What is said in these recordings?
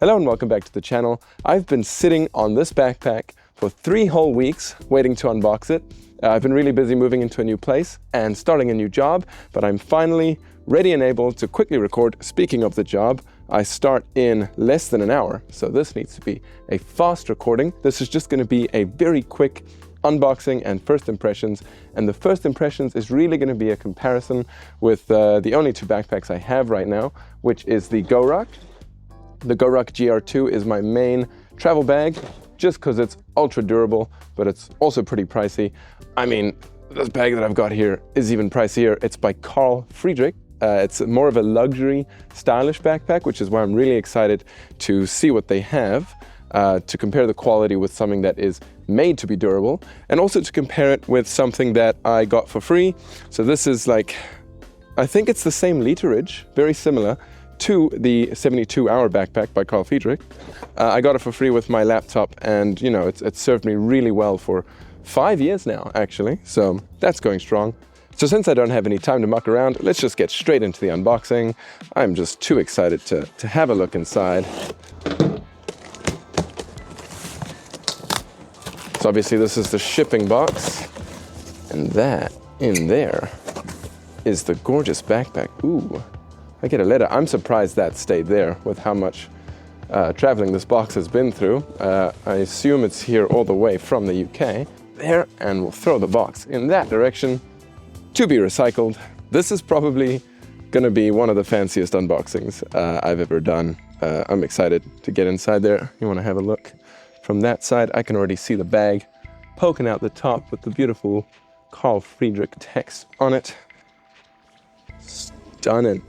Hello and welcome back to the channel. I've been sitting on this backpack for 3 whole weeks waiting to unbox it. I've been really busy moving into a new place and starting a new job, but I'm finally ready and able to quickly record. Speaking of the job, I start in less than an hour, so this needs to be a fast recording. This is just going to be a very quick unboxing and first impressions, and the first impressions is really going to be a comparison with the only 2 backpacks I have right now, which is the GoRuck. The GoRuck GR2 is my main travel bag, just because it's ultra durable, but it's also pretty pricey. I mean, this bag that I've got here is even pricier. It's by Carl Friedrik. It's more of a luxury, stylish backpack, which is why I'm really excited to see what they have, to compare the quality with something that is made to be durable, and also to compare it with something that I got for free. So this is like, I think it's the same literage, very similar to the 72-hour backpack by Carl Friedrik. I got it for free with my laptop, and you know, it's served me really well for 5 years now, actually, so that's going strong. So since I don't have any time to muck around, let's just get straight into the unboxing. I'm just too excited to have a look inside. So obviously this is the shipping box, and that in there is the gorgeous backpack. Ooh, I get a letter. I'm surprised that stayed there with how much traveling this box has been through. I assume it's here all the way from the UK. There, and we'll throw the box in that direction to be recycled. This is probably gonna be one of the fanciest unboxings I've ever done. I'm excited to get inside there. You wanna have a look from that side? I can already see the bag poking out the top with the beautiful Carl Friedrik text on it. Stunning.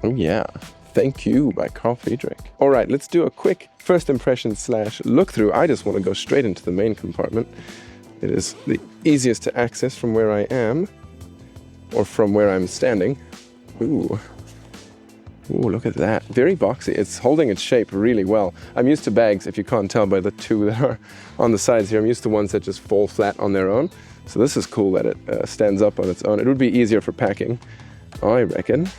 Oh yeah, thank you by Carl Friedrik. All right, let's do a quick first impression / look through. I just want to go straight into the main compartment. It is the easiest to access from where I am, or from where I'm standing. Ooh. Ooh, look at that. Very boxy. It's holding its shape really well. I'm used to bags, if you can't tell by the 2 that are on the sides here. I'm used to ones that just fall flat on their own. So this is cool that it stands up on its own. It would be easier for packing, I reckon.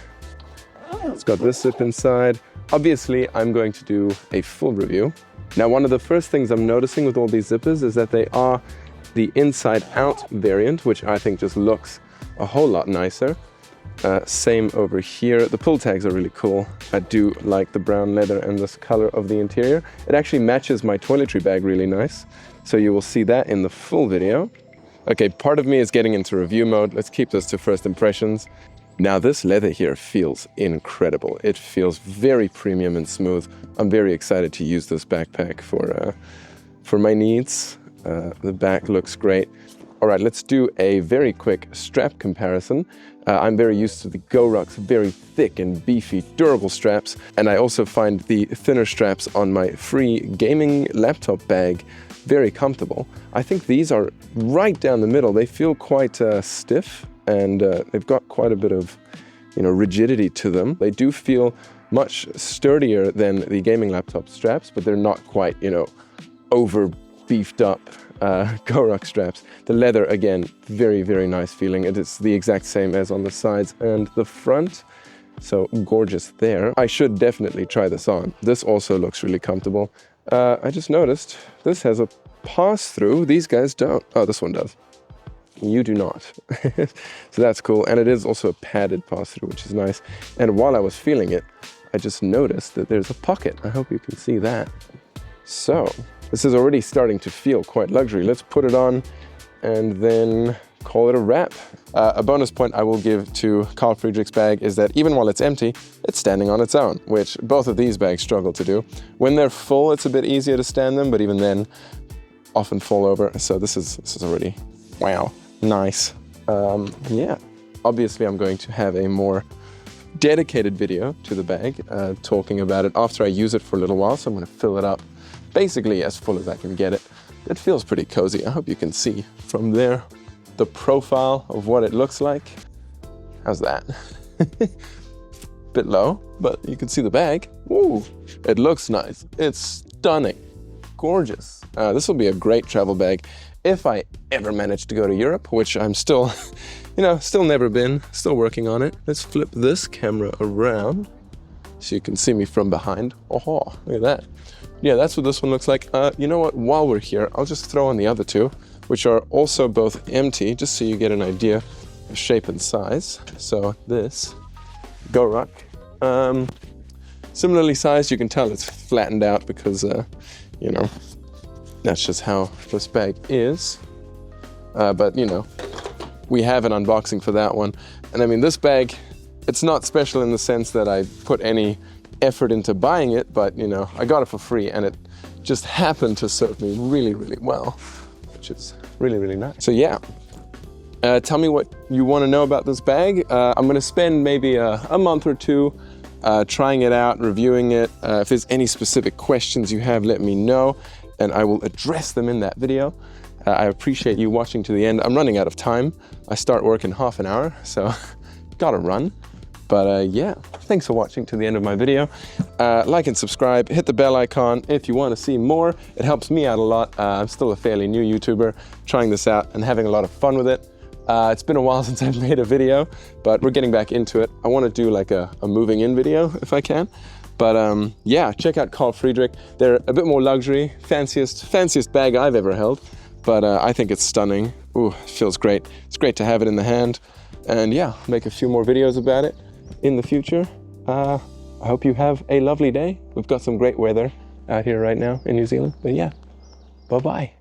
It's got this zip inside. Obviously, I'm going to do a full review. Now, one of the first things I'm noticing with all these zippers is that they are the inside-out variant, which I think just looks a whole lot nicer. Same over here. The pull tags are really cool. I do like the brown leather and this color of the interior. It actually matches my toiletry bag really nice. So you will see that in the full video. Okay, part of me is getting into review mode. Let's keep this to first impressions. Now this leather here feels incredible. It feels very premium and smooth. I'm very excited to use this backpack for my needs. The back looks great. All right, let's do a very quick strap comparison. I'm very used to the GoRuck's very thick and beefy, durable straps, and I also find the thinner straps on my free gaming laptop bag very comfortable. I think these are right down the middle. They feel quite stiff, and they've got quite a bit of, you know, rigidity to them. They do feel much sturdier than the gaming laptop straps, but they're not quite, you know, over beefed up GoRuck straps. The leather, again, very, very nice feeling. It is the exact same as on the sides and the front. So gorgeous there. I should definitely try this on. This also looks really comfortable. I just noticed this has a pass-through. These guys don't. Oh, this one does. You do not. So that's cool. And it is also a padded pass-through, which is nice. And while I was feeling it, I just noticed that there's a pocket. I hope you can see that. So this is already starting to feel quite luxury. Let's put it on and then call it a wrap. A bonus point I will give to Carl Friedrik's bag is that even while it's empty, it's standing on its own, which both of these bags struggle to do. When they're full, it's a bit easier to stand them, but even then, often fall over. So this is already, wow, nice. Yeah, obviously I'm going to have a more dedicated video to the bag, talking about it after I use it for a little while. So I'm going to fill it up basically as full as I can get it. It feels pretty cozy. I hope you can see from there the profile of what it looks like. How's that? Bit low, but you can see the bag. Ooh, it looks nice. It's stunning, gorgeous. This will be a great travel bag if I ever manage to go to Europe, which I'm still, still never been, still working on it. Let's flip this camera around. so you can see me from behind. Oh, look at that. Yeah, that's what this one looks like. You know what, while we're here, I'll just throw on the other two, which are also both empty, just so you get an idea of shape and size. So this, Gorak. Similarly sized, you can tell it's flattened out because, you know, that's just how this bag is. But, you know, we have an unboxing for that one. And I mean, this bag, it's not special in the sense that I put any effort into buying it, but, you know, I got it for free and it just happened to serve me really, really well, which is really, really nice. So yeah, tell me what you want to know about this bag. I'm going to spend maybe a month or two trying it out, reviewing it. If there's any specific questions you have, let me know and I will address them in that video. I appreciate you watching to the end. I'm running out of time. I start work in half an hour, so gotta run. But yeah, thanks for watching to the end of my video. Like and subscribe, hit the bell icon if you want to see more. It helps me out a lot. I'm still a fairly new YouTuber, trying this out and having a lot of fun with it. It's been a while since I've made a video, but we're getting back into it. I want to do like a moving in video if I can. But yeah, check out Carl Friedrik. They're a bit more luxury, fanciest bag I've ever held. But I think it's stunning. Ooh, it feels great. It's great to have it in the hand. And yeah, make a few more videos about it in the future. I hope you have a lovely day. We've got some great weather out here right now in New Zealand. But yeah, bye-bye.